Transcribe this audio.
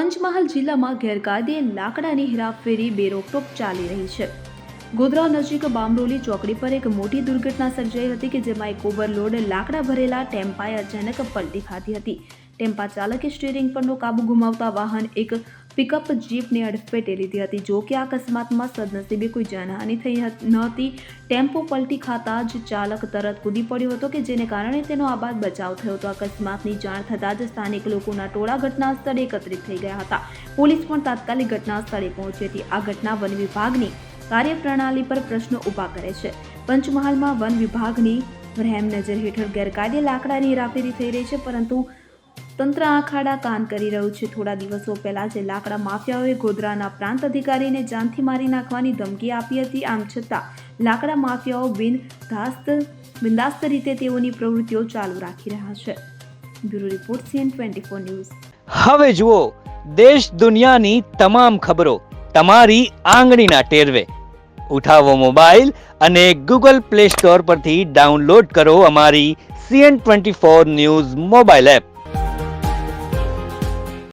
પંચમહાલ જિલ્લામાં ગેરકાયદે લાકડાની હેરાફેરી બેરોકટોક ચાલી રહી છે। ગોધરા નજીક બામરોલી ચોકડી પર એક મોટી દુર્ઘટના સર્જાઈ હતી કે જેમાં એક ઓવરલોડ લાકડા ભરેલા ટેમ્પાએ અચાનક પલટી ખાધી હતી। ટેમ્પા ચાલકે સ્ટીયરિંગ પરનો કાબુ ગુમાવતા વાહન એક પિકઅપ જીપને અડફેટે લીધી હતી। જો કે આ અકસ્માતમાં સદનસીબે કોઈ જાનહાનિ થઈ નહોતી। ટેમ્પો પલટી ખાતા જ ચાલક તરત કૂદી પડ્યો હતો કે જેને કારણે તેનો આબાદ બચાવ થયો હતો। અકસ્માતની જાણ થતાં જ સ્થાનિક લોકોના ટોળા ઘટના સ્થળે એકત્રિત થઈ ગયા હતા। પોલીસ પણ તાત્કાલિક ઘટના સ્થળે પહોંચી હતી। આ ઘટના વન વિભાગની કાર્યપ્રણાલી પર પ્રશ્નો ઊભા કરે છે। પંચમહાલમાં વન વિભાગની રહેમ નજર હેઠળ ગેરકાયદે લાકડાની હેરાફેરી થઈ રહી છે, પરંતુ તંત્ર આંખ આડા કાન કરી રહ્યું છે। થોડા દિવસો પહેલા જે લાકડા માફિયાઓએ ગોધરાના પ્રાંત અધિકારીને જાનથી મારી નાખવાની ધમકી આપી હતી, આમ છતાં લાકડા માફિયાઓ બિંદાસ્ત રીતે તેઓની પ્રવૃત્તિઓ ચાલુ રાખી રહ્યા છે। Bureau report CN24 news. હવે જુઓ દેશ દુનિયાની તમામ ખબરો તમારી આંગળીના ટેરવે। ઉઠાવો મોબાઈલ અને Google Play Store પરથી ડાઉનલોડ કરો અમારી CN24 ન્યૂઝ મોબાઈલ એપ।